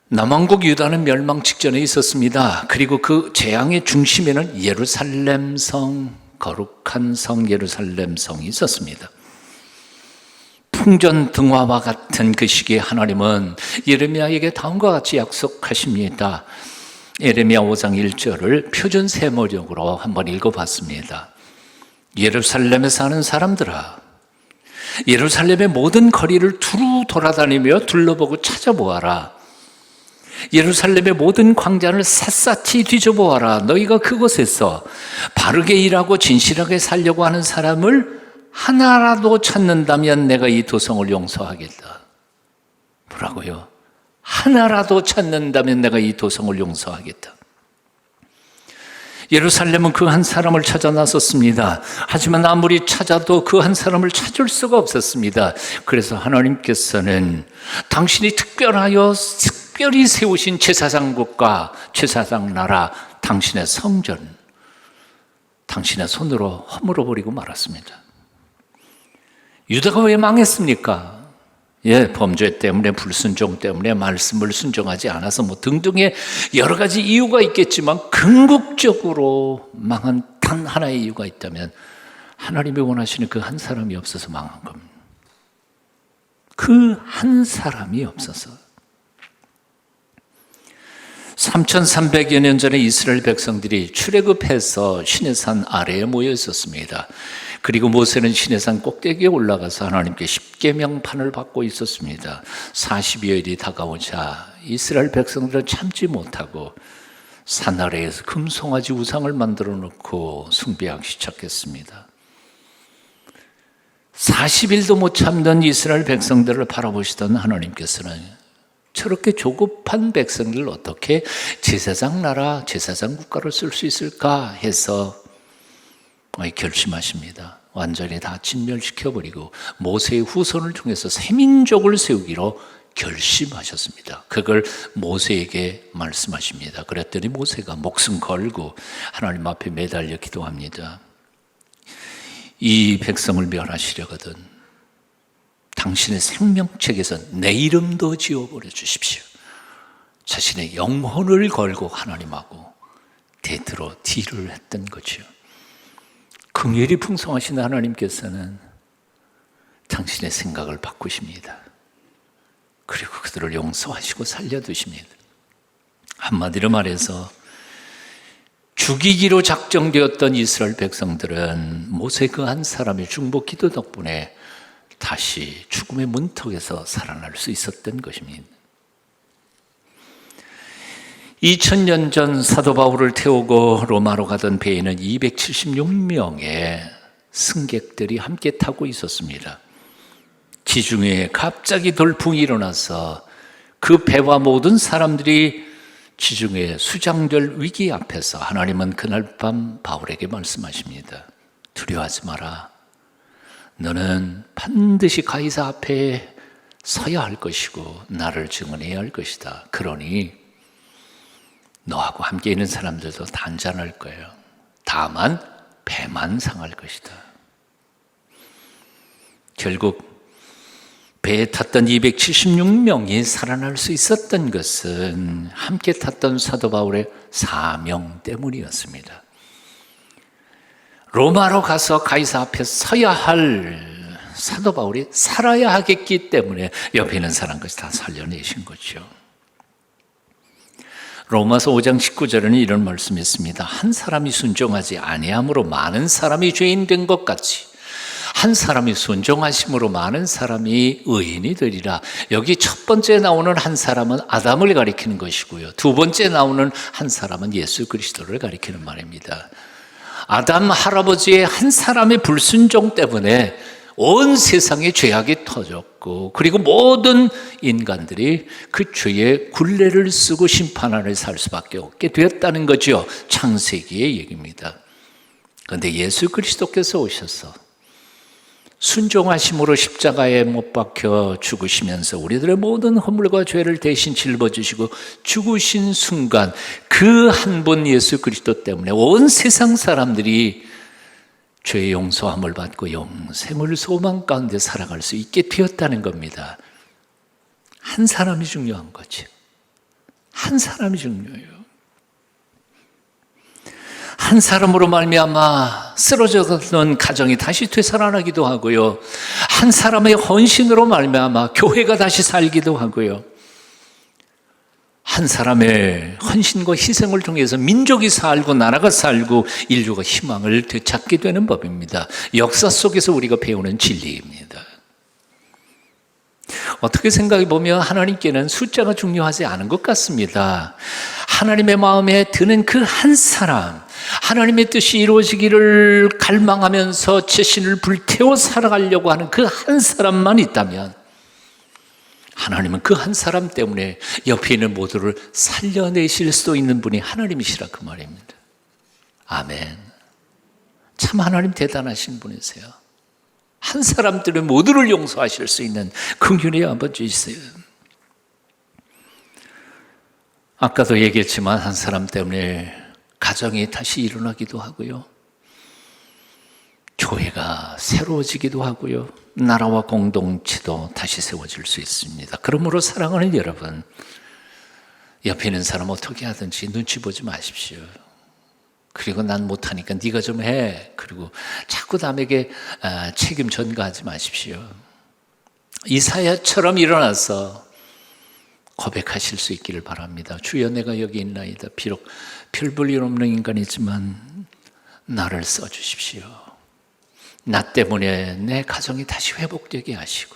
남왕국 유다는 멸망 직전에 있었습니다. 그리고 그 재앙의 중심에는 예루살렘 성, 거룩한 성 예루살렘 성이 있었습니다. 풍전등화와 같은 그 시기에 하나님은 예레미야에게 다음과 같이 약속하십니다. 예레미야 5장 1절을 표준 세모적으로 한번 읽어봤습니다. 예루살렘에 사는 사람들아, 예루살렘의 모든 거리를 두루 돌아다니며 둘러보고 찾아보아라. 예루살렘의 모든 광장을 샅샅이 뒤져보아라. 너희가 그곳에서 바르게 일하고 진실하게 살려고 하는 사람을 하나라도 찾는다면 내가 이 도성을 용서하겠다. 뭐라고요? 하나라도 찾는다면 내가 이 도성을 용서하겠다. 예루살렘은 그 한 사람을 찾아 나섰습니다. 하지만 아무리 찾아도 그 한 사람을 찾을 수가 없었습니다. 그래서 하나님께서는 당신이 특별히 세우신 제사장국과 제사장 나라, 당신의 성전, 당신의 손으로 허물어 버리고 말았습니다. 유다가 왜 망했습니까? 범죄 때문에, 불순종 때문에, 말씀을 순종하지 않아서 등등의 여러 가지 이유가 있겠지만 궁극적으로 망한 단 하나의 이유가 있다면 하나님이 원하시는 그 한 사람이 없어서 망한 겁니다. 그 한 사람이 없어서. 3300여 년 전에 이스라엘 백성들이 출애굽해서 시내산 아래에 모여 있었습니다. 그리고 모세는 시내산 꼭대기에 올라가서 하나님께 십계명판을 받고 있었습니다. 40여일이 다가오자 이스라엘 백성들은 참지 못하고 산 아래에서 금송아지 우상을 만들어 놓고 숭배하기 시작했습니다. 40일도 못 참던 이스라엘 백성들을 바라보시던 하나님께서는 저렇게 조급한 백성들을 어떻게 제사장 나라, 제사장 국가로 쓸 수 있을까 해서 결심하십니다. 완전히 다 진멸시켜버리고 모세의 후손을 통해서 새민족을 세우기로 결심하셨습니다. 그걸 모세에게 말씀하십니다. 그랬더니 모세가 목숨 걸고 하나님 앞에 매달려 기도합니다. 이 백성을 멸하시려거든 당신의 생명책에서 내 이름도 지워버려 주십시오. 자신의 영혼을 걸고 하나님하고 대들어 딜을 했던 거죠. 긍휼이 풍성하신 하나님께서는 당신의 생각을 바꾸십니다. 그리고 그들을 용서하시고 살려두십니다. 한마디로 말해서 죽이기로 작정되었던 이스라엘 백성들은 모세 그 한 사람의 중보 기도 덕분에 다시 죽음의 문턱에서 살아날 수 있었던 것입니다. 2000년 전 사도 바울을 태우고 로마로 가던 배에는 276명의 승객들이 함께 타고 있었습니다. 지중해에 갑자기 돌풍이 일어나서 그 배와 모든 사람들이 지중해 수장될 위기 앞에서 하나님은 그날 밤 바울에게 말씀하십니다. 두려워하지 마라. 너는 반드시 가이사 앞에 서야 할 것이고 나를 증언해야 할 것이다. 그러니 너하고 함께 있는 사람들도 단전할 거예요. 다만 배만 상할 것이다. 결국 배에 탔던 276명이 살아날 수 있었던 것은 함께 탔던 사도 바울의 사명 때문이었습니다. 로마로 가서 가이사 앞에 서야 할 사도 바울이 살아야 하겠기 때문에 옆에 있는 사람까지 다 살려내신 거죠. 로마서 5장 19절에는 이런 말씀이 있습니다. 한 사람이 순종하지 아니함으로 많은 사람이 죄인 된 것 같이 한 사람이 순종하심으로 많은 사람이 의인이 되리라. 여기 첫 번째 나오는 한 사람은 아담을 가리키는 것이고요. 두 번째 나오는 한 사람은 예수 그리스도를 가리키는 말입니다. 아담 할아버지의 한 사람의 불순종 때문에 온 세상에 죄악이 터졌고 그리고 모든 인간들이 그 죄의 굴레를 쓰고 심판 아래 살 수밖에 없게 되었다는 거죠. 창세기의 얘기입니다. 그런데 예수 그리스도께서 오셔서 순종하심으로 십자가에 못 박혀 죽으시면서 우리들의 모든 허물과 죄를 대신 짊어지시고 죽으신 순간 그 한 분 예수 그리스도 때문에 온 세상 사람들이 죄의 용서함을 받고 영생을 소망 가운데 살아갈 수 있게 되었다는 겁니다. 한 사람이 중요한 거죠. 한 사람이 중요해요. 한 사람으로 말미암아 쓰러졌던 가정이 다시 되살아나기도 하고요. 한 사람의 헌신으로 말미암아 교회가 다시 살기도 하고요. 한 사람의 헌신과 희생을 통해서 민족이 살고 나라가 살고 인류가 희망을 되찾게 되는 법입니다. 역사 속에서 우리가 배우는 진리입니다. 어떻게 생각해 보면 하나님께는 숫자가 중요하지 않은 것 같습니다. 하나님의 마음에 드는 그 한 사람, 하나님의 뜻이 이루어지기를 갈망하면서 자신을 불태워 살아가려고 하는 그 한 사람만 있다면 하나님은 그 한 사람 때문에 옆에 있는 모두를 살려내실 수도 있는 분이 하나님이시라 그 말입니다. 아멘. 참 하나님 대단하신 분이세요. 한 사람 때문에 모두를 용서하실 수 있는 긍휼의 아버지이세요. 아까도 얘기했지만 한 사람 때문에 가정이 다시 일어나기도 하고요. 교회가 새로워지기도 하고요. 나라와 공동체도 다시 세워질 수 있습니다. 그러므로 사랑하는 여러분, 옆에 있는 사람 어떻게 하든지 눈치 보지 마십시오. 그리고 난 못하니까 네가 좀 해. 그리고 자꾸 남에게 책임 전가하지 마십시오. 이사야처럼 일어나서 고백하실 수 있기를 바랍니다. 주여 내가 여기 있나이다. 비록 별 볼 일 없는 인간이지만 나를 써주십시오. 나 때문에 내 가정이 다시 회복되게 하시고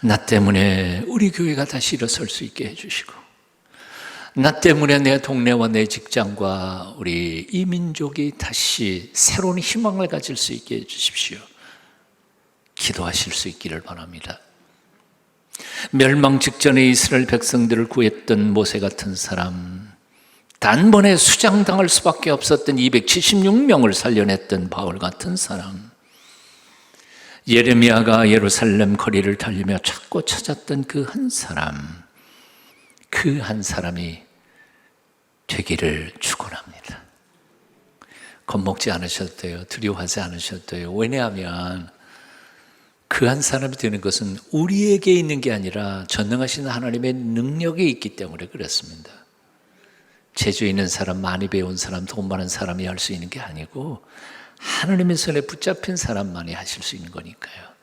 나 때문에 우리 교회가 다시 일어설 수 있게 해주시고 나 때문에 내 동네와 내 직장과 우리 이 민족이 다시 새로운 희망을 가질 수 있게 해주십시오. 기도하실 수 있기를 바랍니다. 멸망 직전에 이스라엘 백성들을 구했던 모세 같은 사람, 단번에 수장당할 수밖에 없었던 276명을 살려냈던 바울 같은 사람, 예레미야가 예루살렘 거리를 달리며 찾고 찾았던 그 한 사람, 그 한 사람이 되기를 축원합니다. 겁먹지 않으셔도 돼요. 두려워하지 않으셔도 돼요. 왜냐하면 그 한 사람이 되는 것은 우리에게 있는 게 아니라 전능하신 하나님의 능력이 있기 때문에 그렇습니다. 재주 있는 사람, 많이 배운 사람, 돈 많은 사람이 할 수 있는 게 아니고 하나님의 손에 붙잡힌 사람만이 하실 수 있는 거니까요.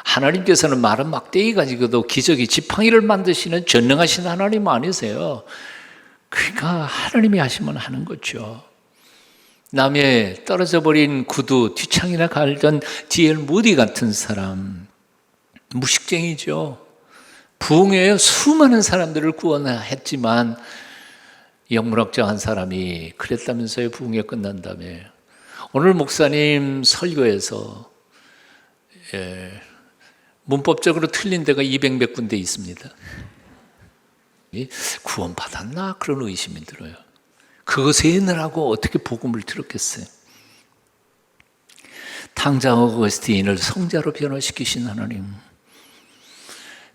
하나님께서는 마른 막대기 가지고도 기저귀 지팡이를 만드시는 전능하신 하나님 아니세요. 그러니까 하나님이 하시면 하는 거죠. 남의 떨어져 버린 구두 뒷창이나 갈던 D.L. 무디 같은 사람, 무식쟁이죠. 부흥회에 수많은 사람들을 구원했지만 영문학자 한 사람이 그랬다면서요. 부흥회 끝난 다음에 오늘 목사님 설교에서 문법적으로 틀린 데가 200몇 군데 있습니다. 구원 받았나? 그런 의심이 들어요. 그거 세느라고 어떻게 복음을 들었겠어요? 탕자 어거스틴을 성자로 변화시키신 하나님,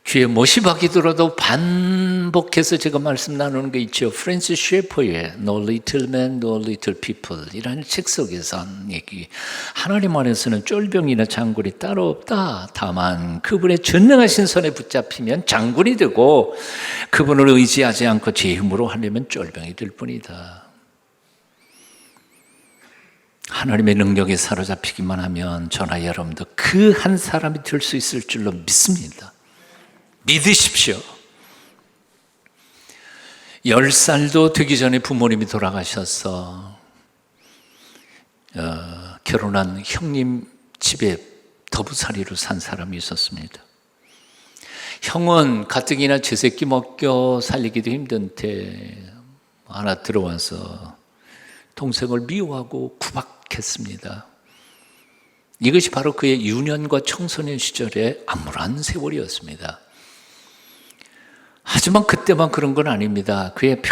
귀에 못이 박히더라도 반복해서 제가 말씀 나누는 게 있죠. 프랜시스 셰퍼의 No Little Man, No Little People 이라는 책 속에서 한 얘기, 하나님 안에서는 쫄병이나 장군이 따로 없다. 다만 그분의 전능하신 손에 붙잡히면 장군이 되고 그분을 의지하지 않고 제 힘으로 하려면 쫄병이 될 뿐이다. 하나님의 능력에 사로잡히기만 하면 저나 여러분도 그 한 사람이 될 수 있을 줄로 믿습니다. 믿으십시오. 10살도 되기 전에 부모님이 돌아가셔서 결혼한 형님 집에 더부살이로 산 사람이 있었습니다. 형은 가뜩이나 제 새끼 먹여 살리기도 힘든 테 하나 들어와서 동생을 미워하고 구박했습니다. 이것이 바로 그의 유년과 청소년 시절의 암울한 세월이었습니다. 하지만 그때만 그런 건 아닙니다. 그의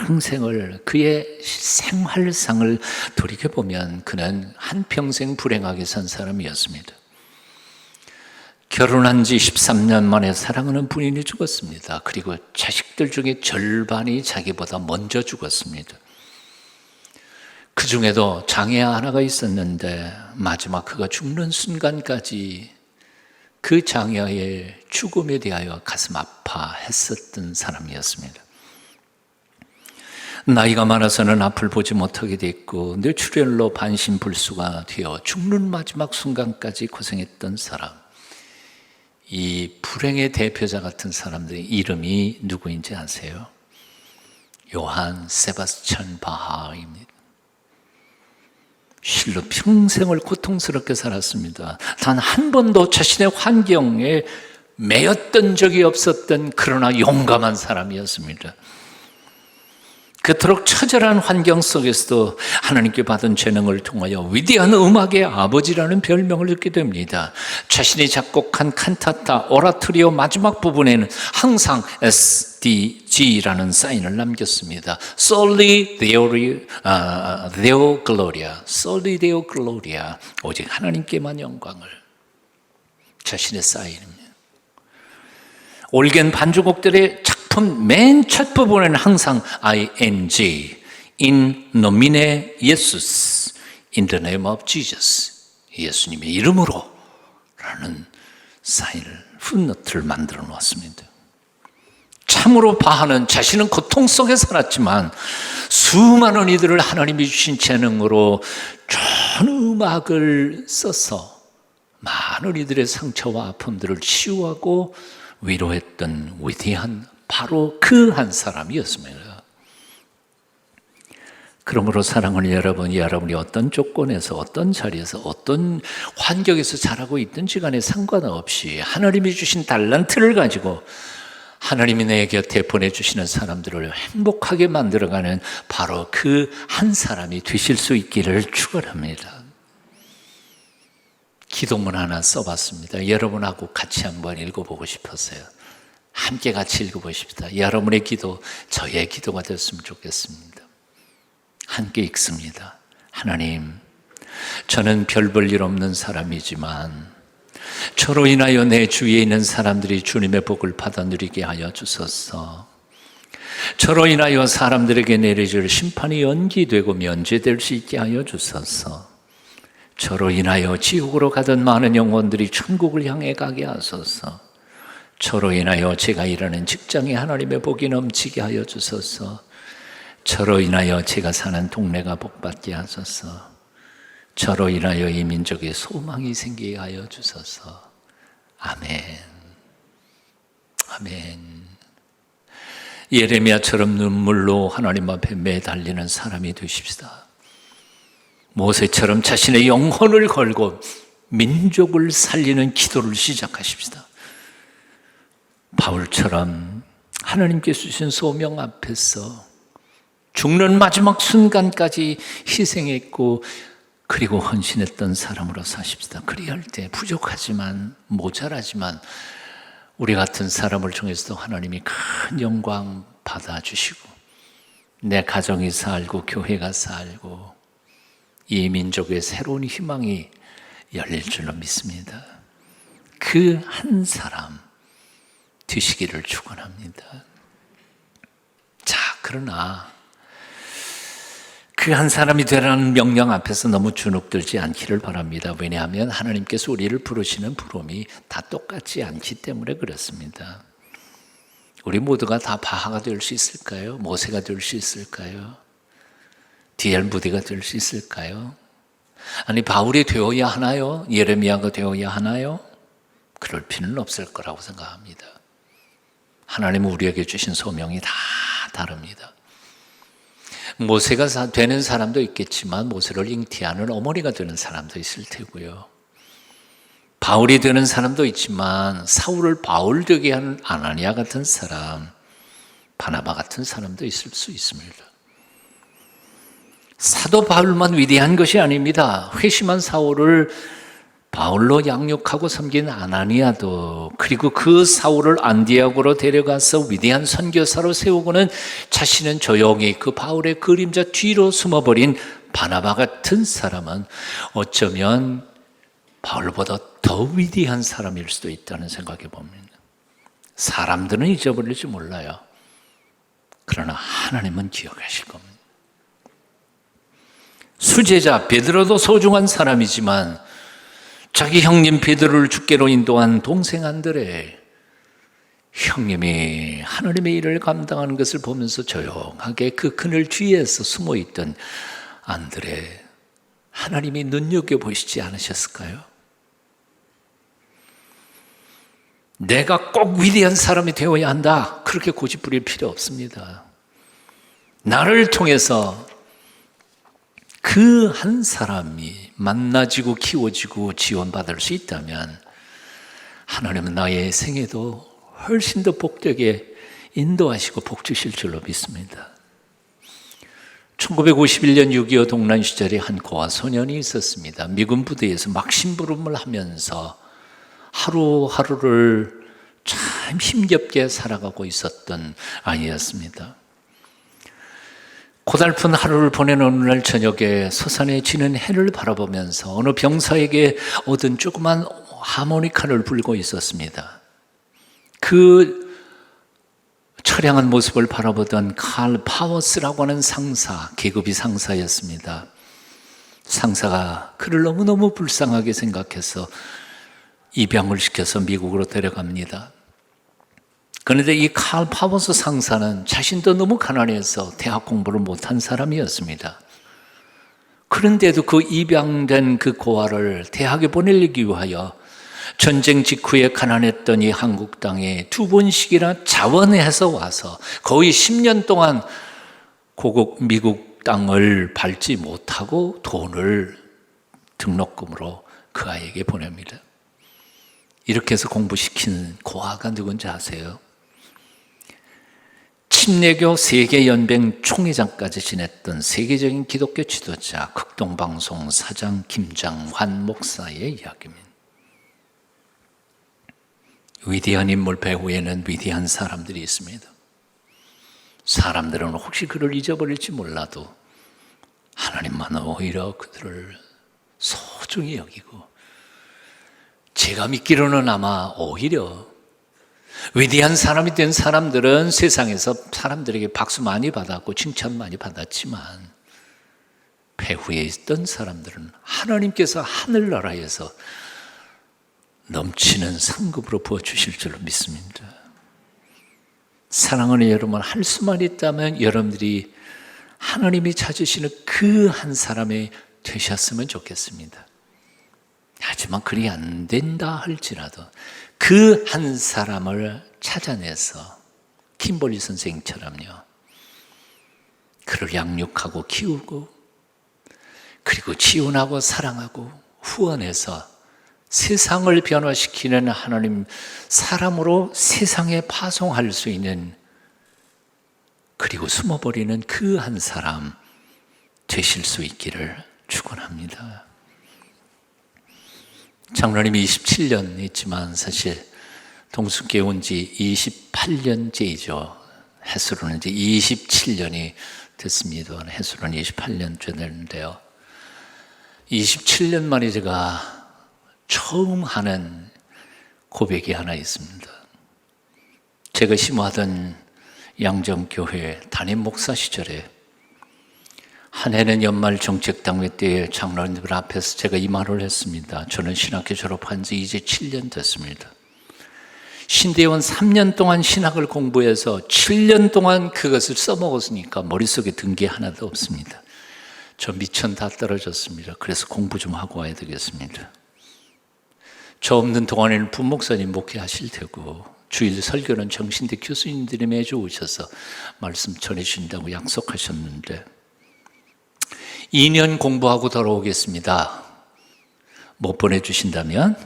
평생을, 그의 생활상을 돌이켜보면 그는 한평생 불행하게 산 사람이었습니다. 결혼한 지 13년 만에 사랑하는 부인이 죽었습니다. 그리고 자식들 중에 절반이 자기보다 먼저 죽었습니다. 그 중에도 장애 하나가 있었는데 마지막 그가 죽는 순간까지 그 장애의 죽음에 대하여 가슴 아파했었던 사람이었습니다. 나이가 많아서는 앞을 보지 못하게 됐고 뇌출혈로 반신불수가 되어 죽는 마지막 순간까지 고생했던 사람, 이 불행의 대표자 같은 사람들의 이름이 누구인지 아세요? 요한 세바스찬 바하입니다. 실로 평생을 고통스럽게 살았습니다. 단 한 번도 자신의 환경에 매였던 적이 없었던, 그러나 용감한 사람이었습니다. 그토록 처절한 환경 속에서도 하나님께 받은 재능을 통하여 위대한 음악의 아버지라는 별명을 듣게 됩니다. 자신이 작곡한 칸타타, 오라토리오 마지막 부분에는 항상 SDG라는 사인을 남겼습니다. Soli Deo Gloria, Soli Deo Gloria, 오직 하나님께만 영광을. 자신의 사인입니다. 올겐 반주곡들의 작품 맨 첫 부분에는 항상 ING, In nomine Jesus, In the name of Jesus, 예수님의 이름으로 라는 사인을, 풋노트를 만들어 놓았습니다. 참으로 바하는 자신은 고통 속에 살았지만 수많은 이들을 하나님이 주신 재능으로 좋은 음악을 써서 많은 이들의 상처와 아픔들을 치유하고 위로했던 위대한 바로 그 한 사람이었습니다. 그러므로 사랑하는 여러분, 여러분이 어떤 조건에서, 어떤 자리에서, 어떤 환경에서 자라고 있든지 간에 상관없이 하나님이 주신 달란트를 가지고 하나님이 내 곁에 보내주시는 사람들을 행복하게 만들어가는 바로 그 한 사람이 되실 수 있기를 축원합니다. 기도문 하나 써봤습니다. 여러분하고 같이 한번 읽어보고 싶었어요. 함께 같이 읽어보십시다. 여러분의 기도, 저의 기도가 됐으면 좋겠습니다. 함께 읽습니다. 하나님, 저는 별 볼 일 없는 사람이지만 저로 인하여 내 주위에 있는 사람들이 주님의 복을 받아 누리게 하여 주소서. 저로 인하여 사람들에게 내려질 심판이 연기되고 면제될 수 있게 하여 주소서. 저로 인하여 지옥으로 가던 많은 영혼들이 천국을 향해 가게 하소서. 저로 인하여 제가 일하는 직장에 하나님의 복이 넘치게 하여 주소서. 저로 인하여 제가 사는 동네가 복받게 하소서. 저로 인하여 이 민족에 소망이 생기게 하여 주소서. 아멘. 아멘. 예레미야처럼 눈물로 하나님 앞에 매달리는 사람이 되십시다. 모세처럼 자신의 영혼을 걸고 민족을 살리는 기도를 시작하십시다. 바울처럼 하나님께서 주신 소명 앞에서 죽는 마지막 순간까지 희생했고 그리고 헌신했던 사람으로 사십시다. 그리할 때 부족하지만, 모자라지만 우리 같은 사람을 통해서도 하나님이 큰 영광 받아주시고 내 가정이 살고 교회가 살고 이 민족의 새로운 희망이 열릴 줄로 믿습니다. 그 한 사람 되시기를 축원합니다. 자, 그러나 그 한 사람이 되라는 명령 앞에서 너무 주눅들지 않기를 바랍니다. 왜냐하면 하나님께서 우리를 부르시는 부름이 다 똑같지 않기 때문에 그렇습니다. 우리 모두가 다 바하가 될 수 있을까요? 모세가 될 수 있을까요? D.L. 무디가 될 수 있을까요? 아니, 바울이 되어야 하나요? 예레미야가 되어야 하나요? 그럴 필요는 없을 거라고 생각합니다. 하나님은 우리에게 주신 소명이 다 다릅니다. 모세가 되는 사람도 있겠지만 모세를 잉태하는 어머니가 되는 사람도 있을 테고요. 바울이 되는 사람도 있지만 사울을 바울 되게 하는 아나니아 같은 사람, 바나바 같은 사람도 있을 수 있습니다. 사도 바울만 위대한 것이 아닙니다. 회심한 사울을 바울로 양육하고 섬긴 아나니아도, 그리고 그 사울을 안디옥으로 데려가서 위대한 선교사로 세우고는 자신은 조용히 그 바울의 그림자 뒤로 숨어버린 바나바 같은 사람은 어쩌면 바울보다 더 위대한 사람일 수도 있다는 생각해 봅니다. 사람들은 잊어버릴지 몰라요. 그러나 하나님은 기억하실 겁니다. 수제자 베드로도 소중한 사람이지만 자기 형님 베드로를 죽게로 인도한 동생 안드레, 형님이 하나님의 일을 감당하는 것을 보면서 조용하게 그 그늘 뒤에서 숨어있던 안드레, 하나님이 눈여겨보시지 않으셨을까요? 내가 꼭 위대한 사람이 되어야 한다, 그렇게 고집부릴 필요 없습니다. 나를 통해서 그 한 사람이 만나지고 키워지고 지원받을 수 있다면 하나님은 나의 생애도 훨씬 더 복되게 인도하시고 복 주실 줄로 믿습니다. 1951년 6.25 동란 시절에 한 고아 소년이 있었습니다. 미군 부대에서 막 심부름을 하면서 하루하루를 참 힘겹게 살아가고 있었던 아이였습니다. 고달픈 하루를 보내는 어느 날 저녁에 솟아내 지는 해를 바라보면서 어느 병사에게 얻은 조그만 하모니카를 불고 있었습니다. 그 처량한 모습을 바라보던 칼 파워스라고 하는 상사, 계급이 상사였습니다. 상사가 그를 너무너무 불쌍하게 생각해서 입양을 시켜서 미국으로 데려갑니다. 그런데 이 칼 파워스 상사는 자신도 너무 가난해서 대학 공부를 못한 사람이었습니다. 그런데도 그 입양된 그 고아를 대학에 보내기 위하여 전쟁 직후에 가난했던 이 한국 땅에 2번씩이나 자원해서 와서 거의 10년 동안 고국 미국 땅을 밟지 못하고 돈을 등록금으로 그 아이에게 보냅니다. 이렇게 해서 공부시킨 고아가 누군지 아세요? 침례교 세계연맹 총회장까지 지냈던 세계적인 기독교 지도자 극동방송 사장 김장환 목사의 이야기입니다. 위대한 인물 배후에는 위대한 사람들이 있습니다. 사람들은 혹시 그를 잊어버릴지 몰라도 하나님만 오히려 그들을 소중히 여기고, 제가 믿기로는 아마 오히려 위대한 사람이 된 사람들은 세상에서 사람들에게 박수 많이 받았고 칭찬 많이 받았지만 배후에 있던 사람들은 하나님께서 하늘나라에서 넘치는 상급으로 부어주실 줄로 믿습니다. 사랑하는 여러분, 할 수만 있다면 여러분들이 하나님이 찾으시는 그 한 사람이 되셨으면 좋겠습니다. 하지만 그리 안 된다 할지라도 그 한 사람을 찾아내서 킴볼리 선생님처럼요, 그를 양육하고 키우고 그리고 지원하고 사랑하고 후원해서 세상을 변화시키는 하나님 사람으로 세상에 파송할 수 있는, 그리고 숨어버리는 그 한 사람 되실 수 있기를 축원합니다. 장로님이 27년 있지만 사실 동숙교회 온 지 28년째이죠. 해수로는 이제 27년이 됐습니다. 해수로는 28년째 되는데요. 27년 만에 제가 처음 하는 고백이 하나 있습니다. 제가 심호하던 양정교회 담임 목사 시절에 한 해는 연말 정책당회 때 장로님들 앞에서 제가 이 말을 했습니다. 저는 신학교 졸업한 지 이제 7년 됐습니다. 신대원 3년 동안 신학을 공부해서 7년 동안 그것을 써먹었으니까 머릿속에 든 게 하나도 없습니다. 저 미천 다 떨어졌습니다. 그래서 공부 좀 하고 와야 되겠습니다. 저 없는 동안에는 부목사님 목회하실 테고 주일 설교는 정신대 교수님들이 매주 오셔서 말씀 전해주신다고 약속하셨는데 2년 공부하고 돌아오겠습니다. 못 보내주신다면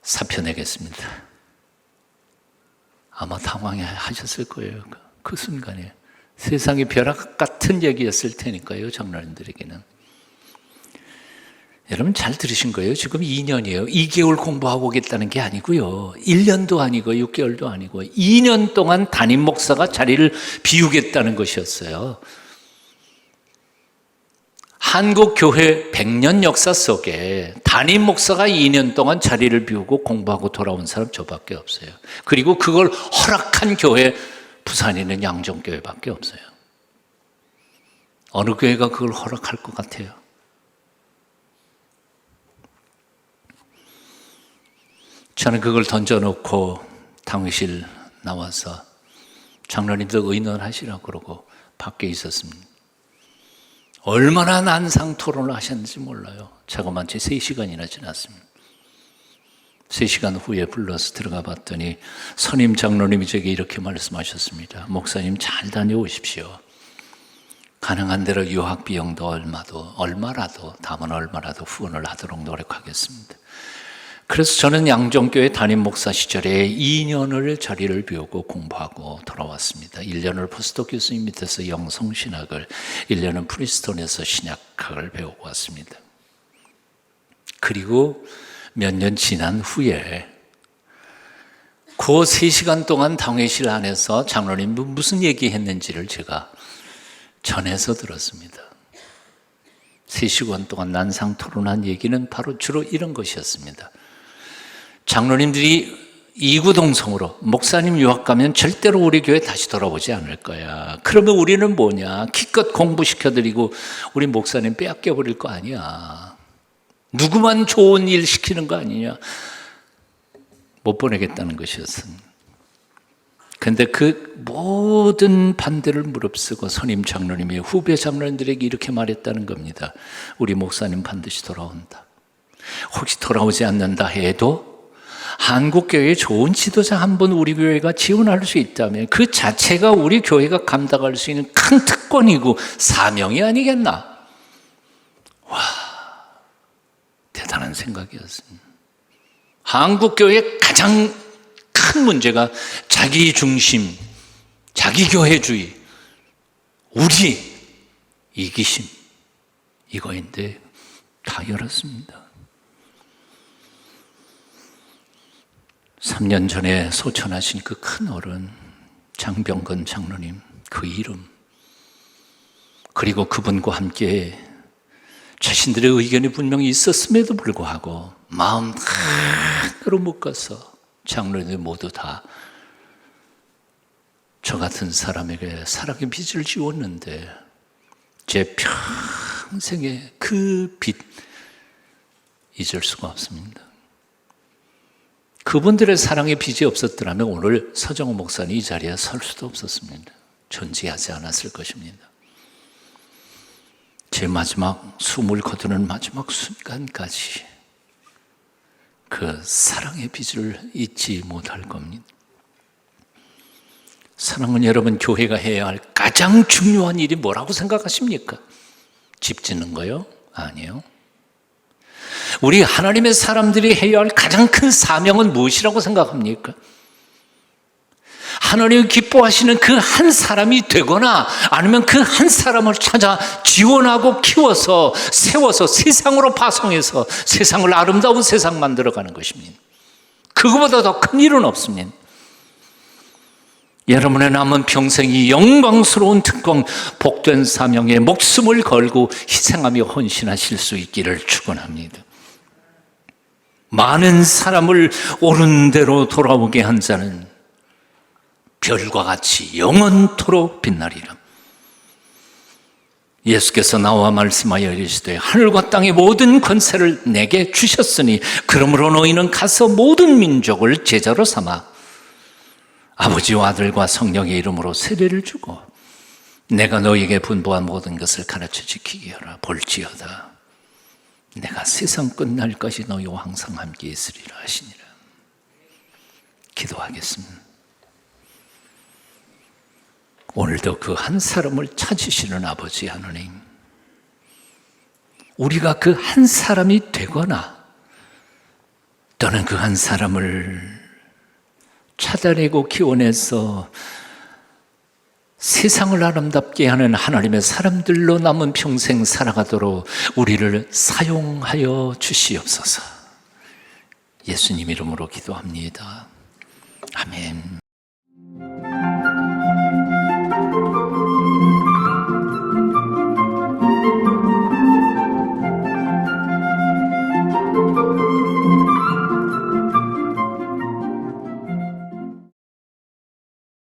사표 내겠습니다. 아마 당황하셨을 거예요. 그 순간에 세상의 벼락 같은 얘기였을 테니까요. 장로님들에게는. 여러분 잘 들으신 거예요? 지금 2년이에요. 2개월 공부하고 오겠다는 게 아니고요. 1년도 아니고 6개월도 아니고 2년 동안 담임 목사가 자리를 비우겠다는 것이었어요. 한국 교회 100년 역사 속에 담임 목사가 2년 동안 자리를 비우고 공부하고 돌아온 사람 저밖에 없어요. 그리고 그걸 허락한 교회, 부산에 있는 양정교회밖에 없어요. 어느 교회가 그걸 허락할 것 같아요? 저는 그걸 던져놓고 당회실 나와서 장로님도 의논하시라고 그러고 밖에 있었습니다. 얼마나 난상 토론을 하셨는지 몰라요. 자그마치 3시간이나 지났습니다. 3시간 후에 불러서 들어가 봤더니 선임 장로님이 제게 이렇게 말씀하셨습니다. 목사님 잘 다녀오십시오. 가능한 대로 유학 비용도 얼마라도 담은 얼마라도 후원을 하도록 노력하겠습니다. 그래서 저는 양정교회 담임 목사 시절에 2년을 자리를 비우고 공부하고 돌아왔습니다. 1년을 포스토 교수님 밑에서 영성신학을, 1년은 프린스턴에서 신약학을 배우고 왔습니다. 그리고 몇 년 지난 후에 그 3시간 동안 당회실 안에서 장로님 무슨 얘기했는지를 제가 전해서 들었습니다. 3시간 동안 난상 토론한 얘기는 바로 주로 이런 것이었습니다. 장로님들이 이구동성으로 목사님 유학 가면 절대로 우리 교회 다시 돌아오지 않을 거야. 그러면 우리는 뭐냐? 기껏 공부시켜드리고 우리 목사님 빼앗겨 버릴 거 아니야. 누구만 좋은 일 시키는 거 아니냐? 못 보내겠다는 것이었습니다. 그런데 그 모든 반대를 무릅쓰고 선임 장로님이 후배 장로님들에게 이렇게 말했다는 겁니다. 우리 목사님 반드시 돌아온다. 혹시 돌아오지 않는다 해도 한국교회의 좋은 지도자 한 분 우리 교회가 지원할 수 있다면 그 자체가 우리 교회가 감당할 수 있는 큰 특권이고 사명이 아니겠나? 와, 대단한 생각이었습니다. 한국교회의 가장 큰 문제가 자기중심, 자기교회주의, 우리 이기심 이거인데 다 열었습니다. 3년 전에 소천하신 그 큰 어른 장병건 장로님, 그 이름, 그리고 그분과 함께 자신들의 의견이 분명히 있었음에도 불구하고 마음 하나로 묶어서 장로님들 모두 다 저 같은 사람에게 사랑의 빚을 지웠는데 제 평생의 그 빚 잊을 수가 없습니다. 그분들의 사랑의 빚이 없었더라면 오늘 서정호 목사님 이 자리에 설 수도 없었습니다. 존재하지 않았을 것입니다. 제 마지막 숨을 거두는 마지막 순간까지 그 사랑의 빚을 잊지 못할 겁니다. 사랑은 여러분 교회가 해야 할 가장 중요한 일이 뭐라고 생각하십니까? 집 짓는 거요? 아니요. 우리 하나님의 사람들이 해야 할 가장 큰 사명은 무엇이라고 생각합니까? 하나님이 기뻐하시는 그 한 사람이 되거나 아니면 그 한 사람을 찾아 지원하고 키워서 세워서 세상으로 파송해서 세상을 아름다운 세상 만들어가는 것입니다. 그거보다 더 큰 일은 없습니다. 여러분의 남은 평생이 영광스러운 특권, 복된 사명에 목숨을 걸고 희생하며 헌신하실 수 있기를 축원합니다. 많은 사람을 옳은 대로 돌아오게 한 자는 별과 같이 영원토록 빛나리라. 예수께서 나와 말씀하여 이르시되 하늘과 땅의 모든 권세를 내게 주셨으니 그러므로 너희는 가서 모든 민족을 제자로 삼아 아버지와 아들과 성령의 이름으로 세례를 주고 내가 너희에게 분부한 모든 것을 가르쳐 지키게 하라. 볼지어다 내가 세상 끝날까지 너희와 항상 함께 있으리라 하시니라. 기도하겠습니다. 오늘도 그 한 사람을 찾으시는 아버지 하나님, 우리가 그 한 사람이 되거나 또는 그 한 사람을 찾아내고 키워내서 세상을 아름답게 하는 하나님의 사람들로 남은 평생 살아가도록 우리를 사용하여 주시옵소서. 예수님 이름으로 기도합니다. 아멘.